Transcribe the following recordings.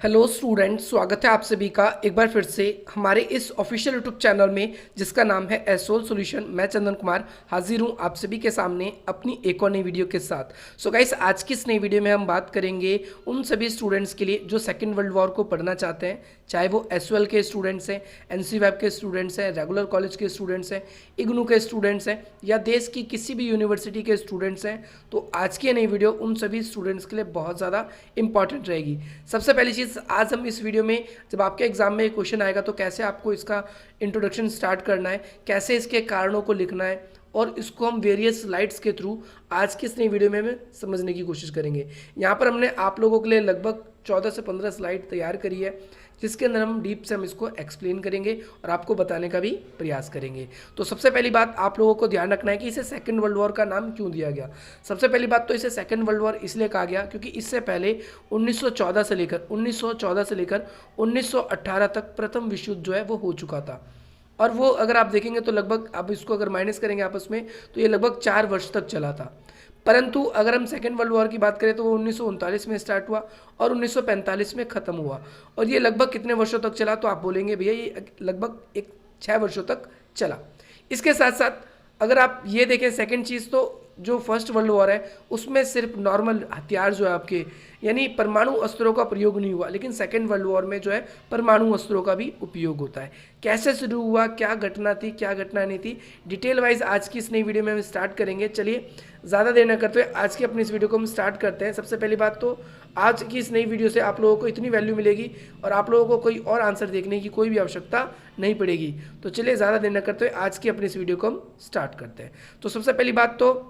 Hello students, स्वागत है आप सभी का एक बार फिर से हमारे इस ऑफिशियल यूट्यूब चैनल में जिसका नाम है एसोल सॉल्यूशन। मैं चंदन कुमार हाजिर हूं आप सभी के सामने अपनी एक और नई वीडियो के साथ। सो गाइस, आज की इस नई वीडियो में हम बात करेंगे उन सभी स्टूडेंट्स के लिए जो सेकेंड वर्ल्ड वॉर को पढ़ना चाहते हैं, चाहे वो एसओएल के स्टूडेंट्स हैं, एनसीवैब के स्टूडेंट्स हैं, रेगुलर कॉलेज के स्टूडेंट्स हैं, इग्नू के स्टूडेंट्स हैं या देश की किसी भी यूनिवर्सिटी के स्टूडेंट्स हैं। तो आज की नई वीडियो उन सभी स्टूडेंट्स के लिए बहुत ज़्यादा इंपॉर्टेंट रहेगी। सबसे पहली चीज़, आज हम इस वीडियो में जब आपके एग्जाम में क्वेश्चन आएगा तो कैसे आपको इसका इंट्रोडक्शन स्टार्ट करना है, कैसे इसके कारणों को लिखना है, और इसको हम वेरियस स्लाइड्स के थ्रू आज की इस नई वीडियो में हमें समझने की कोशिश करेंगे। यहाँ पर हमने आप लोगों के लिए लगभग 14 से 15 स्लाइड तैयार करी है, जिसके अंदर हम डीप से हम इसको एक्सप्लेन करेंगे और आपको बताने का भी प्रयास करेंगे। तो सबसे पहली बात आप लोगों को ध्यान रखना है कि इसे सेकेंड वर्ल्ड वॉर का नाम क्यों दिया गया। सबसे पहली बात तो इसे सेकेंड वर्ल्ड वॉर इसलिए कहा गया क्योंकि इससे पहले 1914 से लेकर 1918 तक प्रथम विश्व युद्ध जो है वो हो चुका था। और वो अगर आप देखेंगे तो लगभग, आप इसको अगर माइनस करेंगे आपस में, तो ये लगभग 4 वर्ष तक चला था। परंतु अगर हम सेकेंड वर्ल्ड वॉर की बात करें तो वो 1939 में स्टार्ट हुआ और 1945 में ख़त्म हुआ। और ये लगभग कितने वर्षों तक चला, तो आप बोलेंगे भैया ये लगभग 6 वर्षों तक चला। इसके साथ साथ अगर आप ये देखें सेकेंड चीज़, तो जो फर्स्ट वर्ल्ड वॉर है उसमें सिर्फ नॉर्मल हथियार जो है आपके, यानी परमाणु अस्त्रों का प्रयोग नहीं हुआ, लेकिन सेकेंड वर्ल्ड वॉर में जो है परमाणु अस्त्रों का भी उपयोग होता है। कैसे शुरू हुआ, क्या घटना थी, क्या घटना नहीं थी, डिटेल वाइज आज की इस नई वीडियो में हम स्टार्ट करेंगे। चलिए ज़्यादा देर न करते हुए आज की अपनी इस वीडियो को हम स्टार्ट करते हैं। सबसे पहली बात तो आज की इस नई वीडियो से आप लोगों को इतनी वैल्यू मिलेगी और आप लोगों को कोई और आंसर देखने की कोई भी आवश्यकता नहीं पड़ेगी। तो चलिए ज़्यादा देर न करते हुए आज की अपनी इस वीडियो को हम स्टार्ट करते हैं। तो सबसे पहली बात तो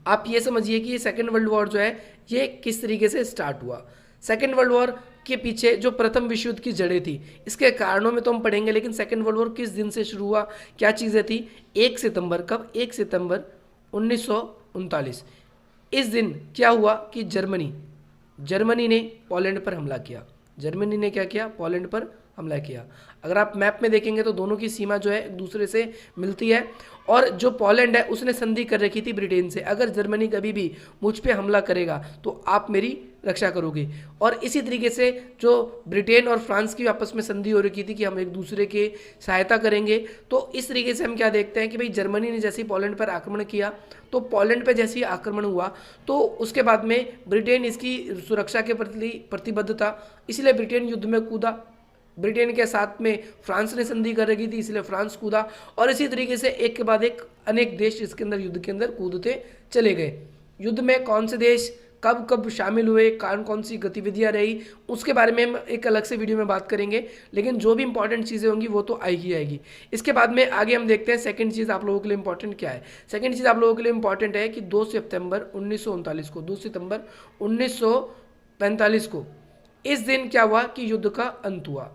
आप ये समझिए कि ये सेकेंड वर्ल्ड वॉर जो है ये किस तरीके से स्टार्ट हुआ। सेकेंड वर्ल्ड वॉर के पीछे जो प्रथम विश्व युद्ध की जड़ें थी, इसके कारणों में तो हम पढ़ेंगे, लेकिन सेकेंड वर्ल्ड वॉर किस दिन से शुरू हुआ, क्या चीज़ें थी। 1 सितंबर, कब? 1 सितंबर 1939। इस दिन क्या हुआ कि जर्मनी ने पोलैंड पर हमला किया। जर्मनी ने क्या किया? पोलैंड पर हमला किया। अगर आप मैप में देखेंगे तो दोनों की सीमा जो है एक दूसरे से मिलती है, और जो पोलैंड है उसने संधि कर रखी थी ब्रिटेन से, अगर जर्मनी कभी भी मुझ पे हमला करेगा तो आप मेरी रक्षा करोगे। और इसी तरीके से जो ब्रिटेन और फ्रांस की आपस में संधि हो रखी थी कि हम एक दूसरे की सहायता करेंगे। तो इस तरीके से हम क्या देखते हैं कि भाई जर्मनी ने जैसे ही पोलैंड पर आक्रमण किया, तो पोलैंड पर जैसे ही आक्रमण हुआ तो उसके बाद में ब्रिटेन इसकी सुरक्षा के प्रति प्रतिबद्ध था, इसलिए ब्रिटेन युद्ध में कूदा। ब्रिटेन के साथ में फ्रांस ने संधि कर रखी थी, इसलिए फ्रांस कूदा। और इसी तरीके से एक के बाद एक अनेक देश इसके अंदर युद्ध के अंदर कूदते चले गए। युद्ध में कौन से देश कब कब शामिल हुए, कौन कौन सी गतिविधियां रही, उसके बारे में हम एक अलग से वीडियो में बात करेंगे, लेकिन जो भी इंपॉर्टेंट चीज़ें होंगी वो तो आएगी। इसके बाद में आगे हम देखते हैं सेकंड चीज़ आप लोगों के लिए इंपॉर्टेंट क्या है। सेकंड चीज़ आप लोगों के लिए इंपॉर्टेंट है कि 2 सितंबर 1939 को, 2 सितंबर 1945 को, इस दिन क्या हुआ कि युद्ध का अंत हुआ।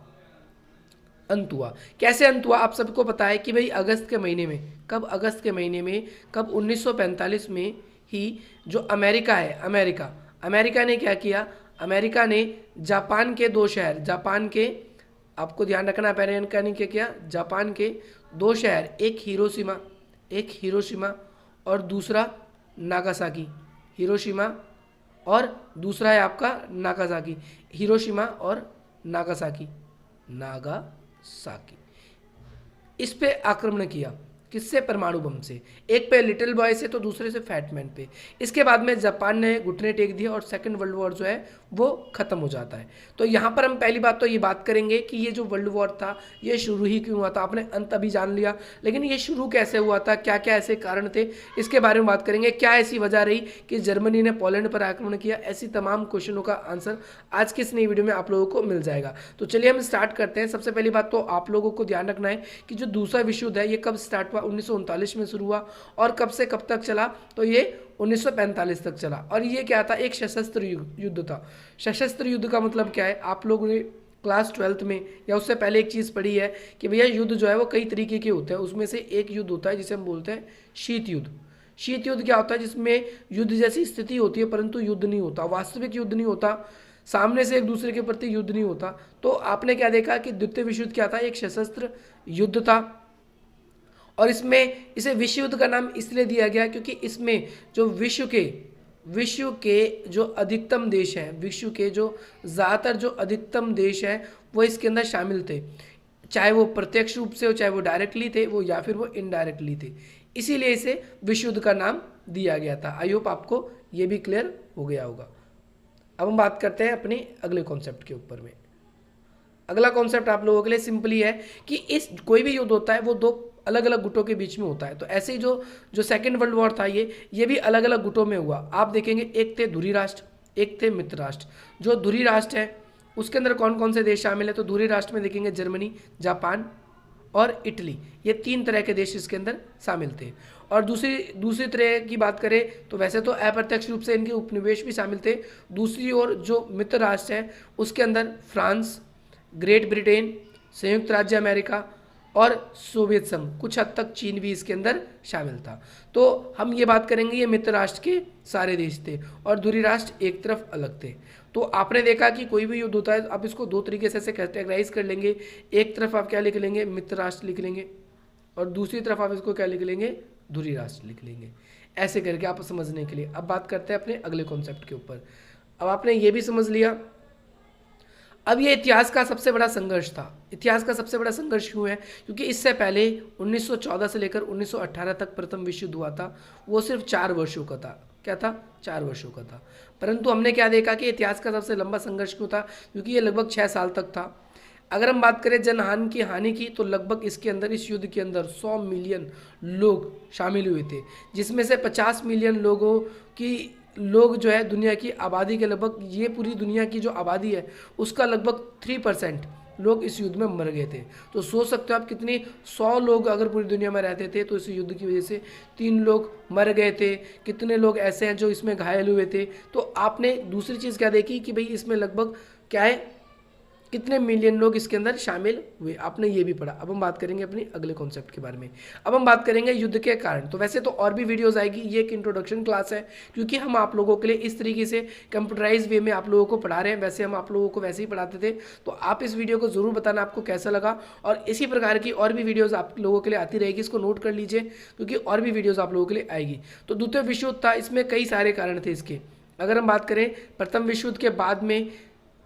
कैसे अंत हुआ? आप सबको पता है कि भाई अगस्त के महीने में, कब? अगस्त के महीने में, कब? 1945 में ही जो अमेरिका है, अमेरिका ने क्या किया? अमेरिका ने जापान के 2 शहर, जापान के, आपको ध्यान रखना, अमेरिका ने क्या किया? जापान के 2 शहर, एक हिरोशिमा और दूसरा नागासाकी। हिरोशिमा और दूसरा है आपका नागासाकी। हिरोशिमा और नागासाकी, इस पे आक्रमण किया। किससे? परमाणु बम से। एक पे लिटिल बॉय से तो दूसरे से फैटमैन पे। इसके बाद में जापान ने घुटने टेक दिए और सेकंड वर्ल्ड वॉर जो है वो खत्म हो जाता है। तो यहाँ पर हम पहली बात तो ये बात करेंगे कि ये जो वर्ल्ड वॉर था ये शुरू ही क्यों हुआ था। आपने अंत अभी जान लिया, लेकिन ये शुरू कैसे हुआ था, क्या क्या ऐसे कारण थे, इसके बारे में बात करेंगे। क्या ऐसी वजह रही कि जर्मनी ने पोलैंड पर आक्रमण किया, ऐसी तमाम क्वेश्चनों का आंसर आज की इस नई वीडियो में आप लोगों को मिल जाएगा। तो चलिए हम स्टार्ट करते हैं। सबसे पहली बात तो आप लोगों को ध्यान रखना है कि जो दूसरा विश्व युद्ध है ये कब स्टार्ट हुआ? 1939 में शुरू हुआ और कब से कब तक चला? तो ये 1945 तक चला। और ये क्या था? एक सशस्त्र युद्ध था। सशस्त्र युद्ध का मतलब क्या है? आप लोगों ने क्लास 12th में या उससे पहले एक चीज़ पढ़ी है कि भैया युद्ध जो है वो कई तरीके के होते हैं। उसमें से एक युद्ध होता है जिसे हम बोलते हैं शीत युद्ध। शीत युद्ध क्या होता है? जिसमें युद्ध जैसी स्थिति होती है परंतु युद्ध नहीं होता, वास्तविक युद्ध नहीं होता, सामने से एक दूसरे के प्रति युद्ध नहीं होता। तो आपने क्या देखा कि द्वितीय विश्व युद्ध क्या था? एक सशस्त्र युद्ध था। और इसमें इसे विश्व युद्ध का नाम इसलिए दिया गया क्योंकि इसमें जो विश्व के विश्व के जो अधिकतम देश हैं, विश्व के जो ज़्यादातर जो अधिकतम देश हैं वो इसके अंदर शामिल थे, चाहे वो प्रत्यक्ष रूप से हो, चाहे वो डायरेक्टली थे वो, या फिर वो इनडायरेक्टली थे। इसीलिए इसे विश्व युद्ध का नाम दिया गया था। आई होप आपको ये भी क्लियर हो गया होगा। अब हम बात करते हैं अपने अगले कॉन्सेप्ट के ऊपर में। अगला कॉन्सेप्ट आप लोगों के लिए सिंपली है कि इस कोई भी युद्ध होता है वो दो अलग अलग गुटों के बीच में होता है। तो ऐसे ही जो जो सेकेंड वर्ल्ड वॉर था ये भी अलग अलग गुटों में हुआ। आप देखेंगे एक थे धुरी राष्ट्र, एक थे मित्र राष्ट्र। जो धुरी राष्ट्र है उसके अंदर कौन कौन से देश शामिल है, तो धुरी राष्ट्र में देखेंगे जर्मनी, जापान और इटली, ये 3 तरह के देश इसके अंदर शामिल थे। और दूसरी तरह की बात करें तो वैसे तो अप्रत्यक्ष रूप से इनके उपनिवेश भी शामिल थे। दूसरी ओर जो मित्र राष्ट्र है उसके अंदर फ्रांस, ग्रेट ब्रिटेन, संयुक्त राज्य अमेरिका और सोवियत संघ, कुछ हद तक चीन भी इसके अंदर शामिल था। तो हम ये बात करेंगे ये मित्र राष्ट्र के सारे देश थे और धुरी राष्ट्र एक तरफ अलग थे। तो आपने देखा कि कोई भी युद्ध होता है आप इसको 2 तरीके से कैटेगराइज कर लेंगे। एक तरफ आप क्या लिख लेंगे, मित्र राष्ट्र लिख लेंगे, और दूसरी तरफ आप इसको क्या लिख लेंगे, धुरी राष्ट्र लिख लेंगे, ऐसे करके आप समझने के लिए। अब बात करते हैं अपने अगले कॉन्सेप्ट के ऊपर। अब आपने ये भी समझ लिया। अब ये इतिहास का सबसे बड़ा संघर्ष था। इतिहास का सबसे बड़ा संघर्ष क्यों है, क्योंकि इससे पहले 1914 से लेकर 1918 तक प्रथम विश्व युद्ध हुआ था, वो सिर्फ 4 वर्षों का था। क्या था, 4 वर्षों का था। परंतु हमने क्या देखा कि इतिहास का सबसे लंबा संघर्ष क्यों था, क्योंकि ये लगभग 6 साल तक था। अगर हम बात करें जनहानि की तो लगभग इसके अंदर, इस युद्ध के अंदर 100 मिलियन लोग शामिल हुए थे, जिसमें से 50 मिलियन लोग जो है दुनिया की आबादी के लगभग, ये पूरी दुनिया की जो आबादी है उसका लगभग 3% लोग इस युद्ध में मर गए थे। तो सोच सकते हो आप कितने 100 लोग अगर पूरी दुनिया में रहते थे तो इस युद्ध की वजह से 3 लोग मर गए थे। कितने लोग ऐसे हैं जो इसमें घायल हुए थे। तो आपने दूसरी चीज़ क्या देखी कि भाई इसमें लगभग क्या है, कितने मिलियन लोग इसके अंदर शामिल हुए, आपने ये भी पढ़ा। अब हम बात करेंगे अपनी अगले कॉन्सेप्ट के बारे में। अब हम बात करेंगे युद्ध के कारण। तो वैसे तो और भी वीडियोस आएगी, ये एक इंट्रोडक्शन क्लास है, क्योंकि हम आप लोगों के लिए इस तरीके से कंप्यूटराइज वे में आप लोगों को पढ़ा रहे हैं। वैसे हम आप लोगों को वैसे ही पढ़ाते थे। तो आप इस वीडियो को ज़रूर बताना आपको कैसा लगा, और इसी प्रकार की और भी वीडियोज़ आप लोगों के लिए आती रहेगी। इसको नोट कर लीजिए, क्योंकि और भी वीडियोज़ आप लोगों के लिए आएगी। तो द्वितीय विश्व युद्ध था, इसमें कई सारे कारण थे इसके। अगर हम बात करें प्रथम विश्व युद्ध के बाद में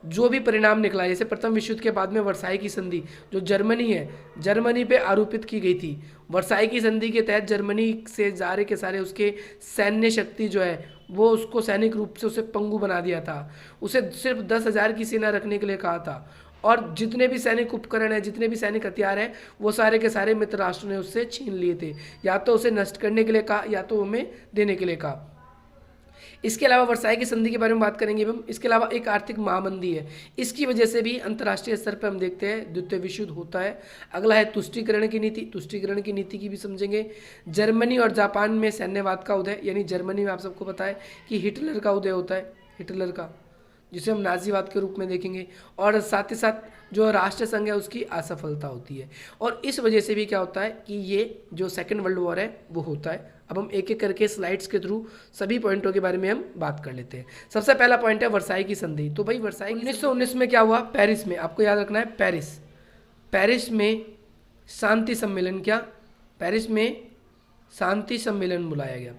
जो भी परिणाम निकला, जैसे प्रथम विश्व युद्ध के बाद में वर्साई की संधि जो जर्मनी है, जर्मनी पे आरोपित की गई थी। वर्साई की संधि के तहत जर्मनी से सारे के सारे उसके सैन्य शक्ति जो है वो उसको सैनिक रूप से उसे पंगु बना दिया था। उसे सिर्फ 10,000 की सेना रखने के लिए कहा था, और जितने भी सैनिक उपकरण हैं, जितने भी सैनिक हथियार हैं, वो सारे के सारे मित्र राष्ट्रों ने उससे छीन लिए थे। या तो उसे नष्ट करने के लिए कहा, या तो हमें देने के लिए कहा। इसके अलावा वर्साई की संधि के बारे में बात करेंगे हम। इसके अलावा एक आर्थिक महामंदी है, इसकी वजह से भी अंतर्राष्ट्रीय स्तर पर हम देखते हैं द्वितीय विश्व युद्ध होता है। अगला है तुष्टीकरण की नीति। तुष्टीकरण की नीति की भी समझेंगे। जर्मनी और जापान में सैन्यवाद का उदय, यानी जर्मनी में आप सबको पता है कि हिटलर का उदय होता है, हिटलर का, जिसे हम नाजीवाद के रूप में देखेंगे। और साथ ही साथ जो राष्ट्र संघ है उसकी असफलता होती है, और इस वजह से भी क्या होता है कि ये जो सेकेंड वर्ल्ड वॉर है वो होता है। अब हम एक एक करके स्लाइड्स के थ्रू सभी पॉइंटों के बारे में हम बात कर लेते हैं। सबसे पहला पॉइंट है वर्साई की संधि। तो भाई वर्साई 1919 में क्या हुआ, पेरिस में, आपको याद रखना है पेरिस में शांति सम्मेलन, क्या पेरिस में शांति सम्मेलन बुलाया गया।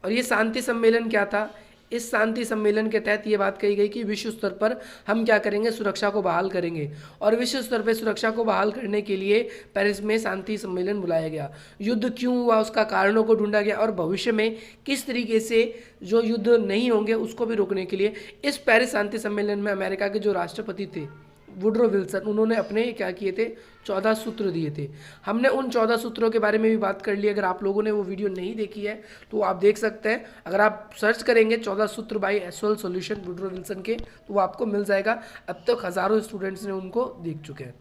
और ये शांति सम्मेलन क्या था, इस शांति सम्मेलन के तहत ये बात कही गई कि विश्व स्तर पर हम क्या करेंगे, सुरक्षा को बहाल करेंगे। और विश्व स्तर पर सुरक्षा को बहाल करने के लिए पेरिस में शांति सम्मेलन बुलाया गया। युद्ध क्यों हुआ उसका कारणों को ढूंढा गया, और भविष्य में किस तरीके से जो युद्ध नहीं होंगे उसको भी रोकने के लिए इस पेरिस शांति सम्मेलन में अमेरिका के जो राष्ट्रपति थे वुडरो विल्सन, उन्होंने अपने क्या किए थे, 14 सूत्र दिए थे। हमने उन 14 सूत्रों के बारे में भी बात कर ली। अगर आप लोगों ने वो वीडियो नहीं देखी है तो आप देख सकते हैं। अगर आप सर्च करेंगे 14 सूत्र बाय एसोल सॉल्यूशन वुडरो विल्सन के, तो वो आपको मिल जाएगा। अब तक हज़ारों स्टूडेंट्स ने उनको देख चुके हैं।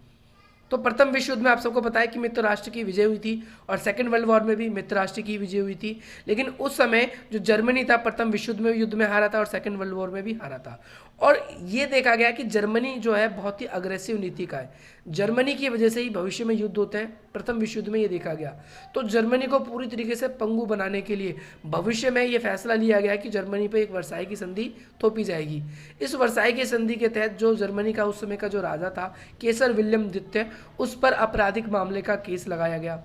तो प्रथम विश्व युद्ध में आप सबको पता है कि मित्र राष्ट्र की विजय हुई थी, और सेकंड वर्ल्ड वॉर में भी मित्र राष्ट्र की विजय हुई थी। लेकिन उस समय जो जर्मनी था प्रथम विश्व युद्ध में हारा था, और सेकंड वर्ल्ड वॉर में भी हारा था। और ये देखा गया कि जर्मनी जो है बहुत ही अग्रेसिव नीति का है। जर्मनी की वजह से ही भविष्य में युद्ध होते हैं, प्रथम विश्व युद्ध में ये देखा गया। तो जर्मनी को पूरी तरीके से पंगु बनाने के लिए भविष्य में ये फैसला लिया गया कि जर्मनी पर एक वर्साई की संधि थोपी जाएगी। इस वर्साई की संधि के तहत जो जर्मनी का उस समय का जो राजा था केसर विलियम द्वितीय, उस पर आपराधिक मामले का केस लगाया गया।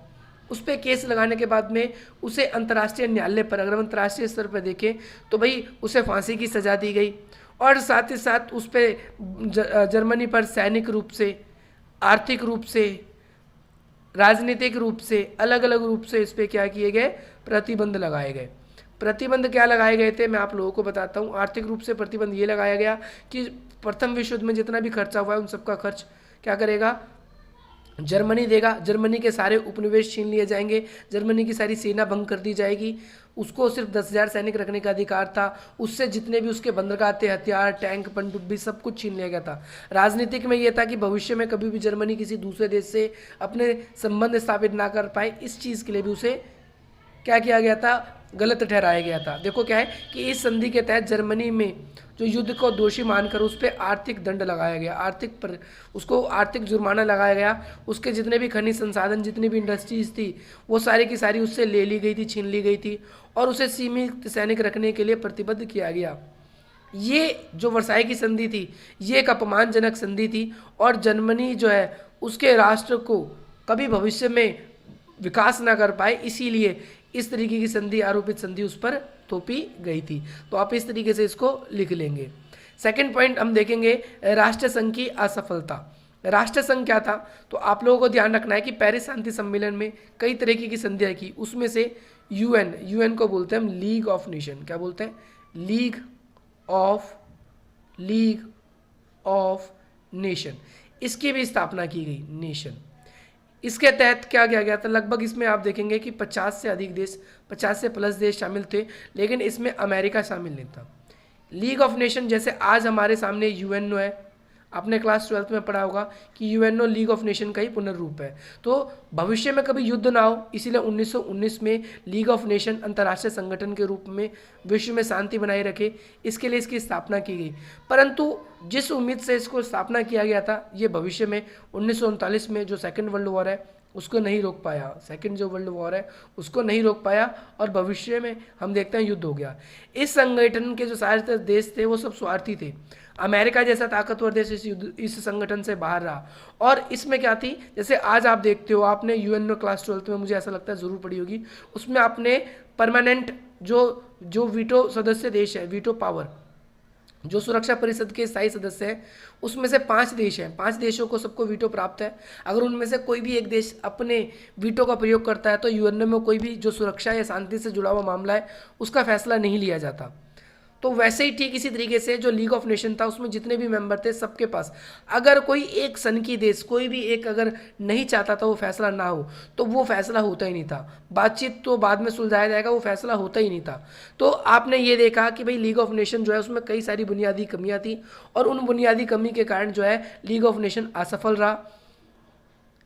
उस पर केस लगाने के बाद में उसे अंतर्राष्ट्रीय न्यायालय पर, अगर हम अंतर्राष्ट्रीय स्तर पर देखें तो भाई उसे फांसी की सज़ा दी गई। और साथ ही साथ उस पर जर्मनी पर सैनिक रूप से, आर्थिक रूप से, राजनीतिक रूप से, अलग अलग रूप से इस पर क्या किए गए, प्रतिबंध लगाए गए। प्रतिबंध क्या लगाए गए थे मैं आप लोगों को बताता हूँ। आर्थिक रूप से प्रतिबंध ये लगाया गया कि प्रथम विश्व युद्ध में जितना भी खर्चा हुआ है उन सबका खर्च क्या करेगा, जर्मनी देगा। जर्मनी के सारे उपनिवेश छीन लिए जाएंगे, जर्मनी की सारी सेना भंग कर दी जाएगी। उसको सिर्फ 10,000 सैनिक रखने का अधिकार था। उससे जितने भी उसके बंदरगाह थे, हथियार, टैंक, पनडुब्बी, सब कुछ छीन लिया गया था। राजनीतिक में यह था कि भविष्य में कभी भी जर्मनी किसी दूसरे देश से अपने संबंध स्थापित ना कर पाए, इस चीज़ के लिए भी उसे क्या किया गया था, गलत ठहराया गया था। देखो क्या है कि इस संधि के तहत जर्मनी में जो युद्ध को दोषी मानकर उस पर आर्थिक दंड लगाया गया, उसको आर्थिक जुर्माना लगाया गया। उसके जितने भी खनिज संसाधन, जितनी भी इंडस्ट्रीज थी, वो सारी की सारी उससे ले ली गई थी, छीन ली गई थी, और उसे सीमित सैनिक रखने के लिए प्रतिबद्ध किया गया। ये जो वर्साई की संधि थी, ये एक अपमानजनक संधि थी, और जर्मनी जो है उसके राष्ट्र को कभी भविष्य में विकास ना कर पाए, इसीलिए इस तरीके की संधि, आरोपित संधि उस पर थोपी गई थी। तो आप इस तरीके से इसको लिख लेंगे। सेकंड पॉइंट हम देखेंगे, राष्ट्र संघ की असफलता। राष्ट्र संघ क्या था, तो आप लोगों को ध्यान रखना है कि पेरिस शांति सम्मेलन में कई तरीके की संधियाँ की, उसमें से यूएन को बोलते हैं हम लीग ऑफ नेशन। क्या बोलते हैं, लीग ऑफ नेशन। इसकी भी स्थापना की गई, नेशन। इसके तहत क्या किया गया था, लगभग इसमें आप देखेंगे कि 50 से अधिक देश, 50 से प्लस देश शामिल थे, लेकिन इसमें अमेरिका शामिल नहीं था। लीग ऑफ नेशन जैसे आज हमारे सामने यूएनओ है, आपने क्लास 12th में पढ़ा होगा कि यूएनओ लीग ऑफ नेशन का ही पुनर्रूप है। तो भविष्य में कभी युद्ध ना हो, इसीलिए 1919 में लीग ऑफ नेशन अंतर्राष्ट्रीय संगठन के रूप में विश्व में शांति बनाए रखे, इसके लिए इसकी स्थापना की गई। परंतु जिस उम्मीद से इसको स्थापना किया गया था, ये भविष्य में 1939 में जो सेकेंड वर्ल्ड वॉर है उसको नहीं रोक पाया। सेकेंड जो वर्ल्ड वॉर है उसको नहीं रोक पाया, और भविष्य में हम देखते हैं युद्ध हो गया। इस संगठन के जो सारे देश थे वो सब स्वार्थी थे। अमेरिका जैसा ताकतवर देश इस संगठन से बाहर रहा। और इसमें क्या थी, जैसे आज आप देखते हो, आपने यूएनओ क्लास 12th में मुझे ऐसा लगता है ज़रूर पढ़ी होगी, उसमें आपने परमानेंट जो वीटो सदस्य देश है, वीटो पावर, जो सुरक्षा परिषद के स्थायी सदस्य हैं, उसमें से 5 देश हैं। 5 देशों को सबको वीटो प्राप्त है। अगर उनमें से कोई भी एक देश अपने वीटो का प्रयोग करता है तो यूएनओ में कोई भी जो सुरक्षा या शांति से जुड़ा हुआ मामला है उसका फैसला नहीं लिया जाता। तो वैसे ही ठीक इसी तरीके से जो लीग ऑफ नेशन था उसमें जितने भी मेंबर थे सबके पास, अगर कोई एक सनकी देश, कोई भी एक अगर नहीं चाहता था वो फैसला ना हो, तो वो फैसला होता ही नहीं था। बातचीत तो बाद में सुलझाया जाएगा, वो फैसला होता ही नहीं था। तो आपने ये देखा कि भाई लीग ऑफ नेशन जो है उसमें कई सारी बुनियादी कमियां थी, और उन बुनियादी कमी के कारण जो है लीग ऑफ नेशन असफल रहा।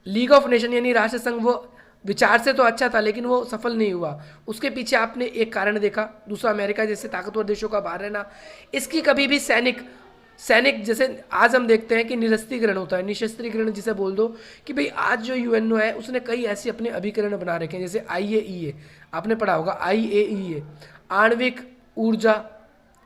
लीग ऑफ नेशन यानी राष्ट्र संघ वो विचार से तो अच्छा था, लेकिन वो सफल नहीं हुआ। उसके पीछे आपने एक कारण देखा, दूसरा अमेरिका जैसे ताकतवर देशों का बाहर रहना। इसकी कभी भी सैनिक जैसे आज हम देखते हैं कि निरस्त्रीकरण होता है, निशस्त्रीकरण जिसे बोल दो, कि भाई आज जो यूएनओ है उसने कई ऐसे अपने अभिकरण बना रखे हैं, जैसे IAEA, आपने पढ़ा होगा IAEA, आणविक ऊर्जा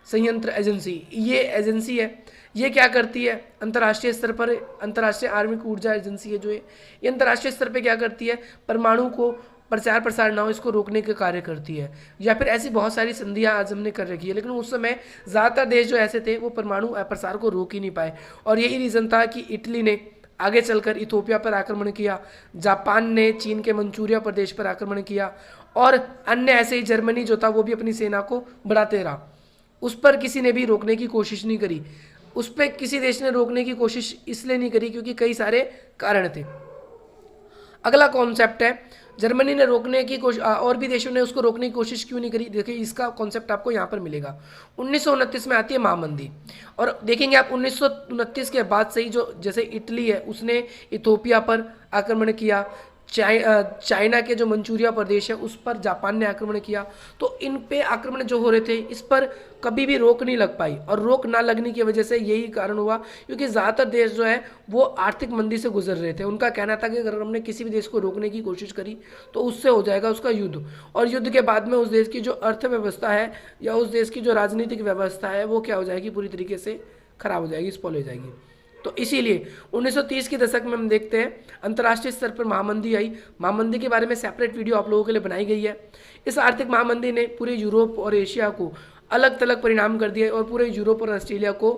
संयंत्र एजेंसी। ये एजेंसी है, ये क्या करती है, अंतर्राष्ट्रीय स्तर पर अंतर्राष्ट्रीय आणविक ऊर्जा एजेंसी है जो ये अंतर्राष्ट्रीय स्तर पे क्या करती है, परमाणु को प्रचार प्रसार ना हो इसको रोकने के कार्य करती है। या फिर ऐसी बहुत सारी संधियां आज हमने कर रखी है, लेकिन उस समय ज़्यादातर देश जो ऐसे थे वो परमाणु प्रसार को रोक ही नहीं पाए। और यही रीज़न था कि इटली ने आगे चलकर इथोपिया पर आक्रमण किया, जापान ने चीन के मंचूरिया प्रदेश पर आक्रमण किया, और अन्य ऐसे ही जर्मनी जो था वो भी अपनी सेना को बढ़ाते रहा। उस पर किसी ने भी रोकने की कोशिश नहीं करी। उस पर किसी देश ने रोकने की कोशिश इसलिए नहीं करी क्योंकि कई सारे कारण थे। अगला कॉन्सेप्ट है, जर्मनी ने रोकने की कोशिश, और भी देशों ने उसको रोकने की कोशिश क्यों नहीं करी। देखिए इसका कॉन्सेप्ट आपको यहाँ पर मिलेगा। 1929 में आती है महामंदी, और देखेंगे आप 1929 के बाद से ही जो जैसे इटली है उसने इथोपिया पर आक्रमण किया, चाइना के जो मंचूरिया प्रदेश है उस पर जापान ने आक्रमण किया। तो इन पे आक्रमण जो हो रहे थे इस पर कभी भी रोक नहीं लग पाई, और रोक ना लगने की वजह से यही कारण हुआ क्योंकि ज़्यादातर देश जो है वो आर्थिक मंदी से गुजर रहे थे। उनका कहना था कि अगर हमने किसी भी देश को रोकने की कोशिश करी तो उससे हो जाएगा उसका युद्ध, और युद्ध के बाद में उस देश की जो अर्थव्यवस्था है या उस देश की जो राजनीतिक व्यवस्था है वो क्या हो जाएगी, पूरी तरीके से खराब हो जाएगी, स्पॉइल हो जाएगी। तो इसीलिए 1930 के दशक में हम देखते हैं अंतर्राष्ट्रीय स्तर पर महामंदी आई। महामंदी के बारे में सेपरेट वीडियो आप लोगों के लिए बनाई गई है। इस आर्थिक महामंदी ने पूरे यूरोप और एशिया को अलग थलग परिणाम कर दिया और पूरे यूरोप और ऑस्ट्रेलिया को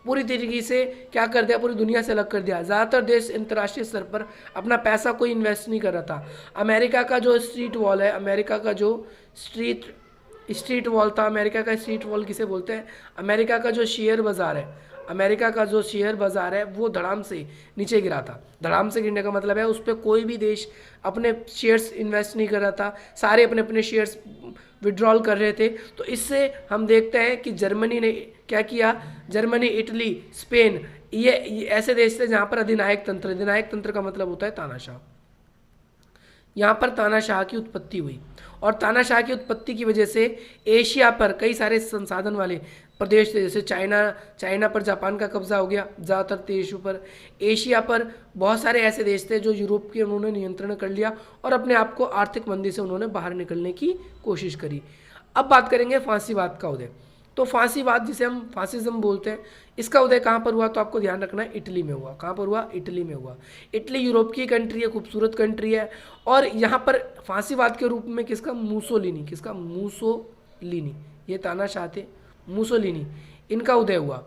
पूरी तरीके से क्या कर दिया, पूरी दुनिया से अलग कर दिया। ज़्यादातर देश अंतर्राष्ट्रीय स्तर पर अपना पैसा कोई इन्वेस्ट नहीं कर रहा था। अमेरिका का जो स्ट्रीट वॉल है, अमेरिका का जो स्ट्रीट वॉल था, अमेरिका का स्ट्रीट वॉल किसे बोलते हैं, अमेरिका का जो शेयर बाज़ार है, अमेरिका का जो शेयर बाज़ार है वो धड़ाम से नीचे गिरा था। धड़ाम से गिरने का मतलब है उस पर कोई भी देश अपने शेयर्स इन्वेस्ट नहीं कर रहा था, सारे अपने अपने शेयर्स विड्रॉल कर रहे थे। तो इससे हम देखते हैं कि जर्मनी ने क्या किया, जर्मनी, इटली, स्पेन, ये ऐसे देश थे जहाँ पर अधिनायक तंत्र का मतलब होता है तानाशाह। यहाँ पर तानाशाह की उत्पत्ति हुई और तानाशाह की उत्पत्ति की वजह से एशिया पर कई सारे संसाधन वाले प्रदेश थे, जैसे चाइना पर जापान का कब्जा हो गया ज़्यादातर देशों पर। एशिया पर बहुत सारे ऐसे देश थे जो यूरोप के उन्होंने नियंत्रण कर लिया और अपने आप को आर्थिक मंदी से उन्होंने बाहर निकलने की कोशिश करी। अब बात करेंगे फांसीवाद का उदय। तो फांसीवाद जिसे हम फासिज्म बोलते हैं, इसका उदय कहाँ पर हुआ, तो आपको ध्यान रखना है इटली में हुआ। कहाँ पर हुआ, इटली में हुआ। इटली यूरोप की कंट्री है, खूबसूरत कंट्री है और यहाँ पर फांसीवाद के रूप में किसका, मूसोलिनी, ये तानाशाह थे, मूसोलिनी, इनका उदय हुआ।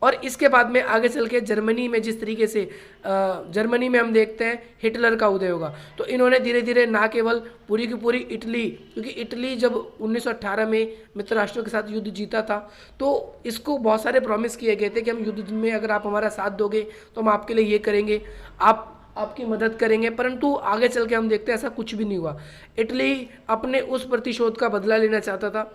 और इसके बाद में आगे चल के जर्मनी में जिस तरीके से जर्मनी में हम देखते हैं हिटलर का उदय होगा। तो इन्होंने धीरे धीरे ना केवल पूरी की पूरी इटली, क्योंकि इटली जब 1918 में मित्र राष्ट्रों के साथ युद्ध जीता था तो इसको बहुत सारे प्रॉमिस किए गए थे कि हम युद्ध में अगर आप हमारा साथ दोगे तो हम आपके लिए ये करेंगे, आपकी मदद करेंगे। परंतु आगे चल के हम देखते हैं ऐसा कुछ भी नहीं हुआ। इटली अपने उस प्रतिशोध का बदला लेना चाहता था।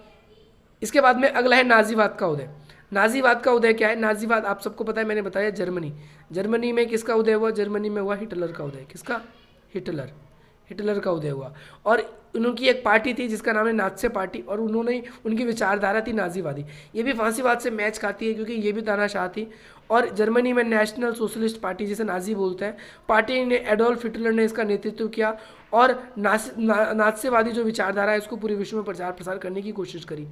इसके बाद में अगला है नाजीवाद का उदय। नाजीवाद का उदय क्या है, नाजीवाद आप सबको पता है, मैंने बताया जर्मनी में किसका उदय हुआ, जर्मनी में हुआ हिटलर का उदय। किसका, हिटलर का उदय हुआ। और उनकी एक पार्टी थी जिसका नाम है नात्से पार्टी और उनकी विचारधारा थी नाजीवादी। ये भी फांसीवाद से मैच खाती है क्योंकि ये भी तानाशाह थी। और जर्मनी में नेशनल सोशलिस्ट पार्टी जिसे नाजी बोलते हैं, पार्टी ने एडोल्फ हिटलर ने इसका नेतृत्व किया और नात्सेवादी जो विचारधारा है इसको पूरे विश्व में प्रचार प्रसार करने की कोशिश करी।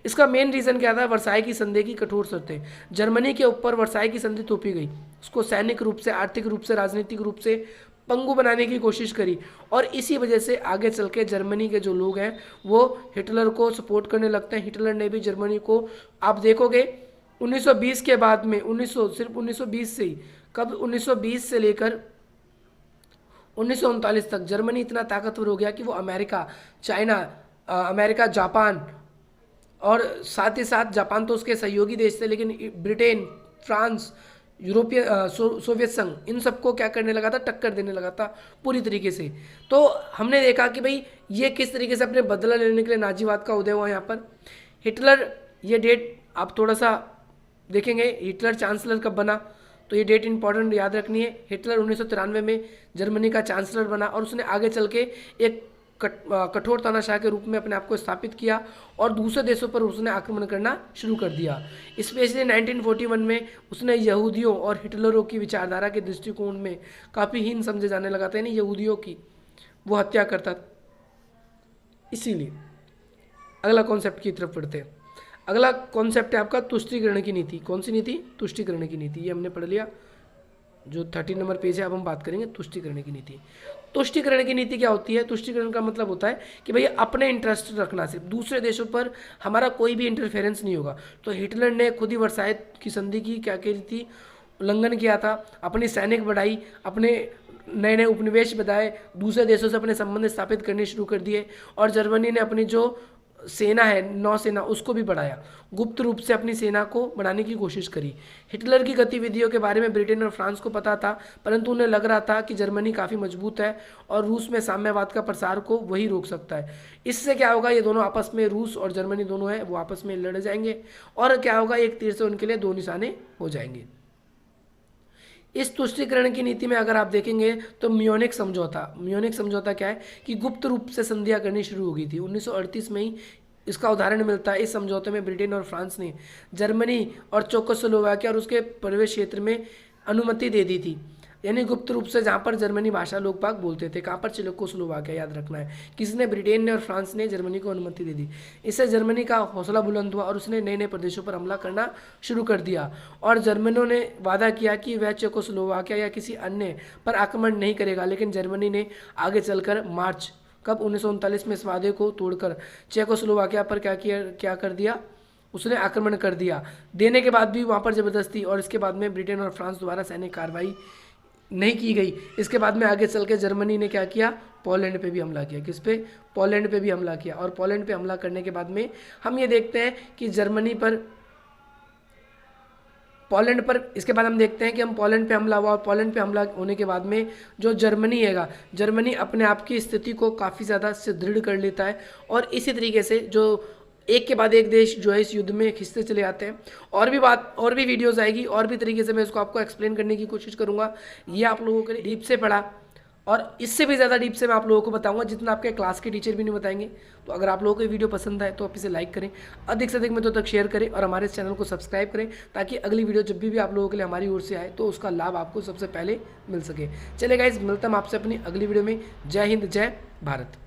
इसका मेन रीज़न क्या था, वर्साई की संधि की कठोर शर्तें। जर्मनी के ऊपर वर्साई की संधि थोपी गई, उसको सैनिक रूप से, आर्थिक रूप से, राजनीतिक रूप से पंगु बनाने की कोशिश करी और इसी वजह से आगे चल के जर्मनी के जो लोग हैं वो हिटलर को सपोर्ट करने लगते हैं। हिटलर ने भी जर्मनी को, आप देखोगे 1920 के बाद में सिर्फ 1920 से ही, कब 1920 से लेकर 1939 तक जर्मनी इतना ताकतवर हो गया कि वो अमेरिका, चाइना, जापान और साथ ही साथ जापान तो उसके सहयोगी देश थे, लेकिन ब्रिटेन, फ्रांस, यूरोपीय सोवियत संघ, इन सबको क्या करने लगा था, टक्कर देने लगा था पूरी तरीके से। तो हमने देखा कि भाई ये किस तरीके से अपने बदला लेने के लिए नाजीवाद का उदय हुआ यहाँ पर। हिटलर, ये डेट आप थोड़ा सा देखेंगे, हिटलर चांसलर कब बना, तो ये डेट इंपॉर्टेंट याद रखनी है। हिटलर 1993 में जर्मनी का चांसलर बना और उसने आगे चल के एक कठोर तानाशाह के रूप में अपने आप को स्थापित किया और दूसरे देशों पर उसने आक्रमण करना शुरू कर दिया। स्पेशली 1941 में उसने यहूदियों और हिटलरों की विचारधारा के दृष्टिकोण में काफ़ी हीन समझे जाने लगा था, यानी यहूदियों की वो हत्या करता था। इसीलिए अगला कॉन्सेप्ट की तरफ बढ़ते हैं। अगला कॉन्सेप्ट है आपका तुष्टीकरण की नीति। कौन सी नीति, तुष्टीकरण की नीति, ये हमने पढ़ लिया, जो 30 नंबर पेज है। अब हम बात करेंगे तुष्टीकरण की नीति। तुष्टीकरण की नीति क्या होती है, तुष्टीकरण का मतलब होता है कि भैया अपने इंटरेस्ट रखना, सिर्फ दूसरे देशों पर हमारा कोई भी इंटरफेरेंस नहीं होगा। तो हिटलर ने खुद ही वर्साई की संधि की क्या कही थी, उल्लंघन किया था, अपनी सैनिक बढ़ाई, अपने नए नए उपनिवेश बनाए, दूसरे देशों से अपने संबंध स्थापित करने शुरू कर दिए और जर्मनी ने अपनी जो सेना है, नौसेना, उसको भी बढ़ाया, गुप्त रूप से अपनी सेना को बढ़ाने की कोशिश करी। हिटलर की गतिविधियों के बारे में ब्रिटेन और फ्रांस को पता था, परंतु उन्हें लग रहा था कि जर्मनी काफ़ी मजबूत है और रूस में साम्यवाद का प्रसार को वही रोक सकता है। इससे क्या होगा, ये दोनों आपस में, रूस और जर्मनी दोनों हैं वो आपस में लड़ जाएंगे और क्या होगा, एक तीर से उनके लिए दो निशाने हो जाएंगे। इस तुष्टीकरण की नीति में अगर आप देखेंगे तो म्यूनिख समझौता क्या है कि गुप्त रूप से संधियां करनी शुरू हो गई थी। 1938 में ही इसका उदाहरण मिलता है। इस समझौते में ब्रिटेन और फ्रांस ने जर्मनी और चेकोस्लोवाकिया और उसके प्रवेश क्षेत्र में अनुमति दे दी थी। यानी गुप्त रूप से जहाँ पर जर्मनी भाषा लोग बाग बोलते थे। कहाँ पर? चेकोस्लोवाकिया, याद रखना है। किसने? ब्रिटेन ने और फ्रांस ने जर्मनी को अनुमति दे दी। इससे जर्मनी का हौसला बुलंद हुआ और उसने नए नए प्रदेशों पर हमला करना शुरू कर दिया और जर्मनों ने वादा किया कि वह चेकोस्लोवाकिया या किसी अन्य पर आक्रमण नहीं करेगा। लेकिन जर्मनी ने आगे चलकर मार्च कब 1939 में इस वादे को तोड़कर चेकोस्लोवाकिया पर क्या कर दिया? उसने आक्रमण कर दिया। देने के बाद भी वहाँ पर ज़बरदस्ती, और इसके बाद में ब्रिटेन और फ्रांस द्वारा सैनिक कार्रवाई नहीं की गई। इसके बाद में आगे चल के जर्मनी ने क्या किया? पोलैंड पे भी हमला किया। किस पे? पोलैंड पे भी हमला किया। और पोलैंड पे हमला करने के बाद में हम ये देखते हैं कि इसके बाद हम देखते हैं कि हम पोलैंड पे हमला हुआ और पोलैंड पे हमला होने के बाद में जो जर्मनी हैगा, जर्मनी अपने आप की स्थिति को काफ़ी ज़्यादा सुदृढ़ कर लेता है और इसी तरीके से जो एक के बाद एक देश जो है इस युद्ध में खिंचते चले जाते हैं। और भी वीडियोस आएगी, और भी तरीके से मैं इसको आपको एक्सप्लेन करने की कोशिश करूँगा। ये आप लोगों के लिए डीप से पढ़ा और इससे भी ज़्यादा डीप से मैं आप लोगों को बताऊंगा जितना आपके क्लास के टीचर भी नहीं बताएंगे। तो अगर आप लोगों को ये वीडियो पसंद आए तो आप इसे लाइक करें, अधिक से अधिक मित्रों तक शेयर करें और हमारे इस चैनल को सब्सक्राइब करें ताकि अगली वीडियो जब भी आप लोगों के लिए हमारी ओर से आए तो उसका लाभ आपको सबसे पहले मिल सके। चलिए गाइस, मिलता हूं आपसे अपनी अगली वीडियो में। जय हिंद, जय भारत।